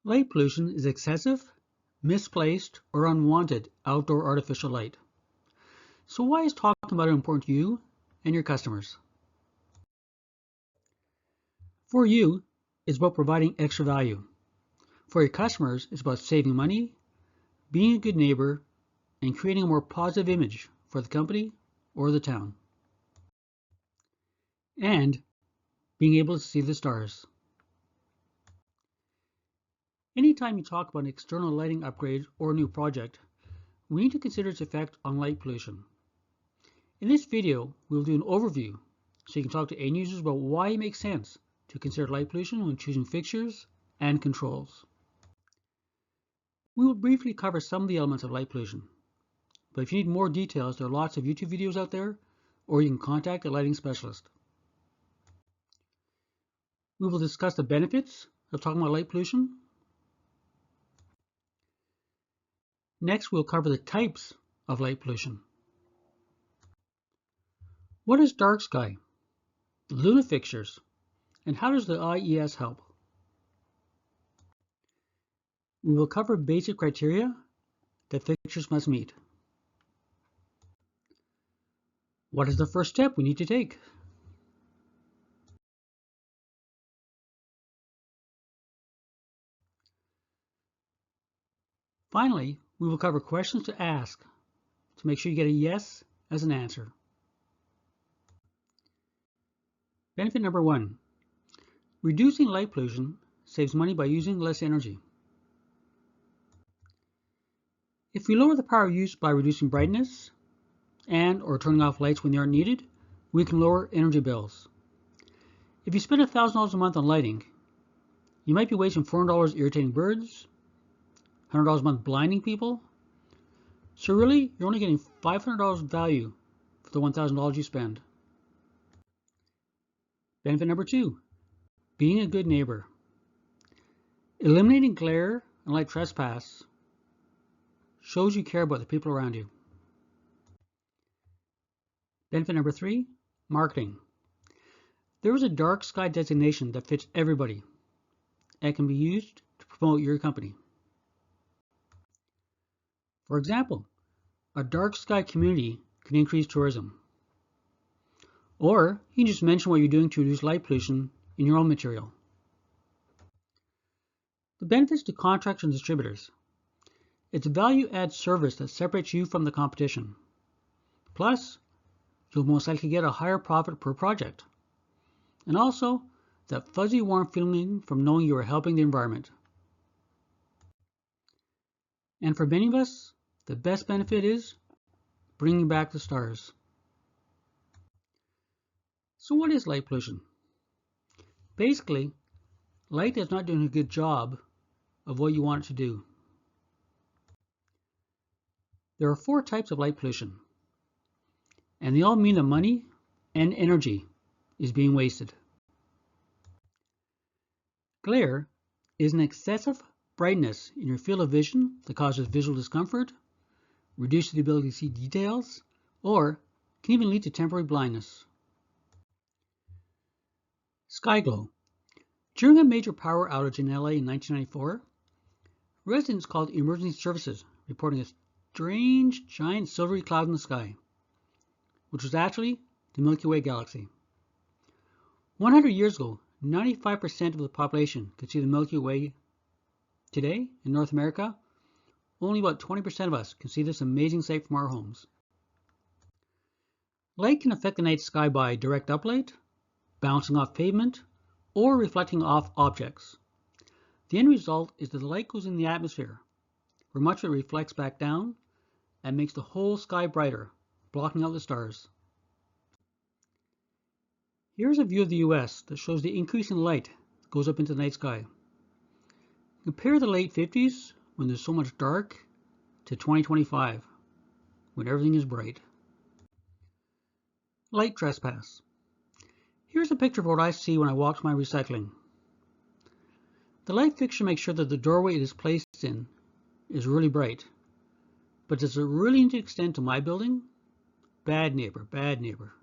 Light pollution is excessive, misplaced, or unwanted outdoor artificial light. So why is talking about it important to you and your customers? For you, it's about providing extra value. For your customers, it's about saving money, being a good neighbor, and creating a more positive image for the company or the town. And being able to see the stars. Anytime you talk about an external lighting upgrade or a new project, we need to consider its effect on light pollution. In this video, we'll do an overview so you can talk to end users about why it makes sense to consider light pollution when choosing fixtures and controls. We will briefly cover some of the elements of light pollution, but if you need more details, there are lots of YouTube videos out there, or you can contact a lighting specialist. We will discuss the benefits of talking about light pollution. Next, we'll cover the types of light pollution. What is dark sky? Luna fixtures, and how does the IES help? We will cover basic criteria that fixtures must meet. What is the first step we need to take? Finally, we will cover questions to ask to make sure you get a yes as an answer. Benefit number 1. Reducing light pollution saves money by using less energy. If we lower the power used by reducing brightness and or turning off lights when they aren't needed, we can lower energy bills. If you spend $1,000 a month on lighting, you might be wasting $400 irritating birds, $100 a month blinding people. So really, you're only getting $500 value for the $1,000 you spend. Benefit number 2, being a good neighbor. Eliminating glare and light trespass shows you care about the people around you. Benefit number 3, marketing. There is a dark sky designation that fits everybody and can be used to promote your company. For example, a dark sky community can increase tourism. Or you can just mention what you're doing to reduce light pollution in your own material. The benefits to contractors and distributors. It's a value-add service that separates you from the competition. Plus, you'll most likely get a higher profit per project. And also, that fuzzy warm feeling from knowing you are helping the environment. And for many of us, the best benefit is bringing back the stars. So what is light pollution? Basically, light is not doing a good job of what you want it to do. There are 4 types of light pollution, and they all mean that money and energy is being wasted. Glare is an excessive brightness in your field of vision that causes visual discomfort, reduces the ability to see details, or can even lead to temporary blindness. Sky glow. During a major power outage in LA in 1994, residents called emergency services reporting a strange giant silvery cloud in the sky, which was actually the Milky Way galaxy. 100 years ago, 95% of the population could see the Milky Way. Today, in North America, only about 20% of us can see this amazing sight from our homes. Light can affect the night sky by direct uplight, bouncing off pavement, or reflecting off objects. The end result is that the light goes in the atmosphere, where much of it reflects back down and makes the whole sky brighter, blocking out the stars. Here's a view of the US that shows the increase in light that goes up into the night sky. Compare the late 50s, when there's so much dark, to 2025, when everything is bright. Light trespass. Here's a picture of what I see when I walk to my recycling. The light fixture makes sure that the doorway it is placed in is really bright. But does it really need to extend to my building? Bad neighbor, bad neighbor.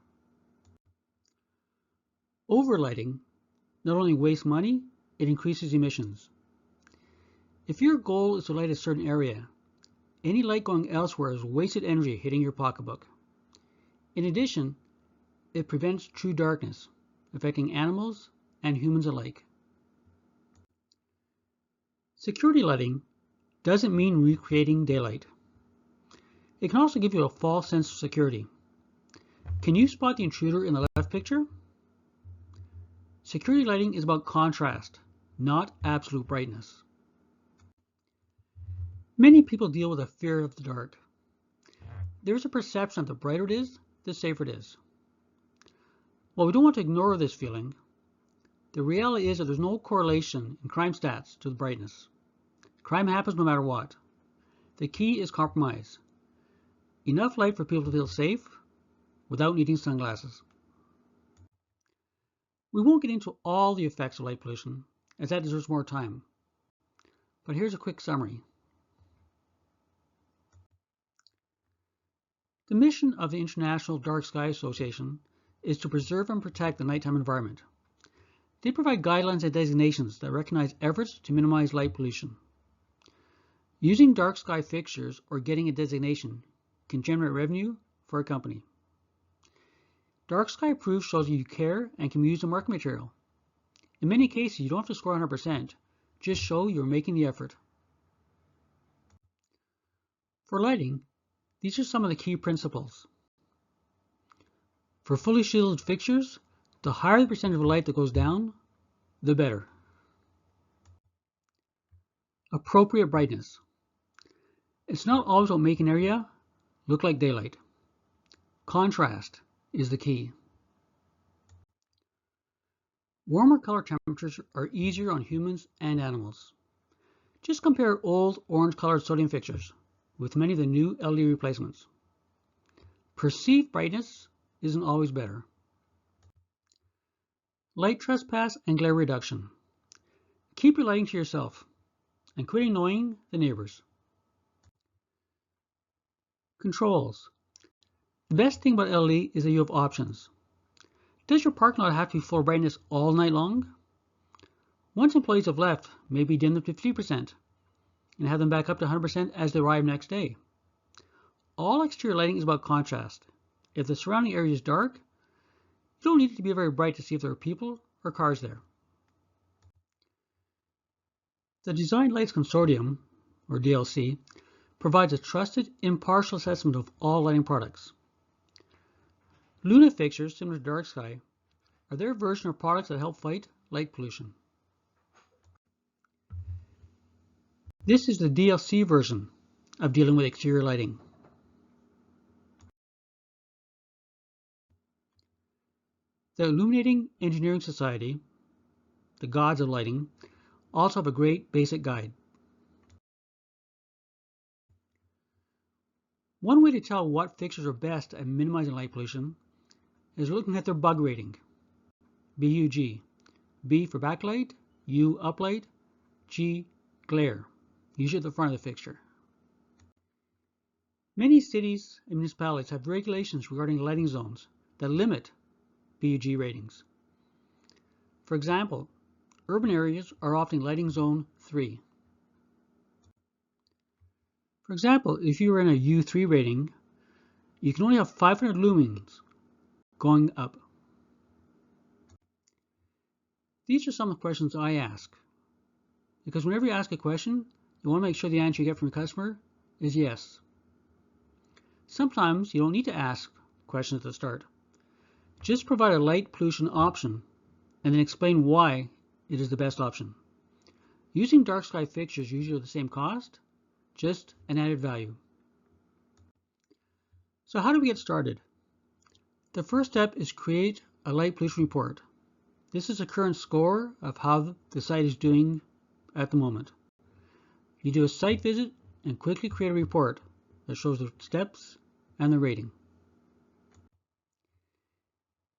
Overlighting not only wastes money, it increases emissions. If your goal is to light a certain area, any light going elsewhere is wasted energy hitting your pocketbook. In addition, it prevents true darkness, affecting animals and humans alike. Security lighting doesn't mean recreating daylight. It can also give you a false sense of security. Can you spot the intruder in the left picture? Security lighting is about contrast, not absolute brightness. Many people deal with a fear of the dark. There is a perception that the brighter it is, the safer it is. While we don't want to ignore this feeling, the reality is that there's no correlation in crime stats to the brightness. Crime happens no matter what. The key is compromise. Enough light for people to feel safe without needing sunglasses. We won't get into all the effects of light pollution, as that deserves more time. But here's a quick summary. The mission of the International Dark Sky Association is to preserve and protect the nighttime environment. They provide guidelines and designations that recognize efforts to minimize light pollution. Using dark sky fixtures or getting a designation can generate revenue for a company. Dark sky proof shows you care and can be used as marketing material. In many cases, you don't have to score 100%, just show you're making the effort. For lighting, these are some of the key principles. For fully shielded fixtures, the higher the percentage of light that goes down, the better. Appropriate brightness. It's not always about making an area look like daylight. Contrast is the key. Warmer color temperatures are easier on humans and animals. Just compare old orange-colored sodium fixtures with many of the new LED replacements. Perceived brightness isn't always better. Light trespass and glare reduction. Keep your lighting to yourself and quit annoying the neighbors. Controls. The best thing about LED is that you have options. Does your parking lot have to be full brightness all night long? Once employees have left, maybe dim them to 50% and have them back up to 100% as they arrive next day. All exterior lighting is about contrast. If the surrounding area is dark, you don't need it to be very bright to see if there are people or cars there. The Design Lights Consortium, or DLC, provides a trusted, impartial assessment of all lighting products. Luna fixtures, similar to Dark Sky, are their version of products that help fight light pollution. This is the DLC version of dealing with exterior lighting. The Illuminating Engineering Society, the gods of lighting, also have a great basic guide. One way to tell what fixtures are best at minimizing light pollution is looking at their bug rating. BUG. B for backlight, U uplight, G glare, usually at the front of the fixture. Many cities and municipalities have regulations regarding lighting zones that limit BUG ratings. For example, urban areas are often lighting zone 3. For example, if you are in a U3 rating, you can only have 500 lumens going up. These are some of the questions I ask, because whenever you ask a question, you want to make sure the answer you get from your customer is yes. Sometimes you don't need to ask questions at the start. Just provide a light pollution option and then explain why it is the best option. Using dark sky fixtures usually at the same cost, just an added value. So how do we get started? The first step is create a light pollution report. This is a current score of how the site is doing at the moment. You do a site visit and quickly create a report that shows the steps and the rating.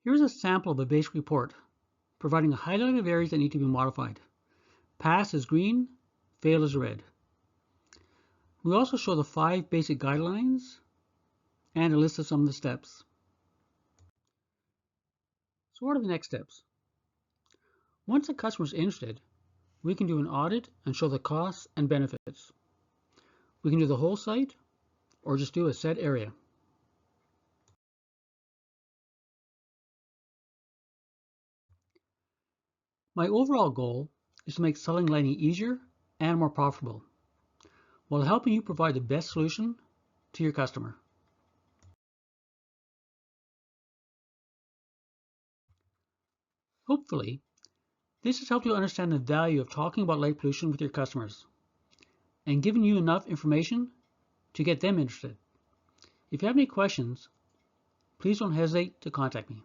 Here's a sample of a basic report, providing a highlight of areas that need to be modified. Pass is green, fail is red. We also show the 5 basic guidelines and a list of some of the steps. So what are the next steps? Once a customer is interested, we can do an audit and show the costs and benefits. We can do the whole site or just do a set area. My overall goal is to make selling lighting easier and more profitable, while helping you provide the best solution to your customer. Hopefully, this has helped you understand the value of talking about light pollution with your customers and given you enough information to get them interested. If you have any questions, please don't hesitate to contact me.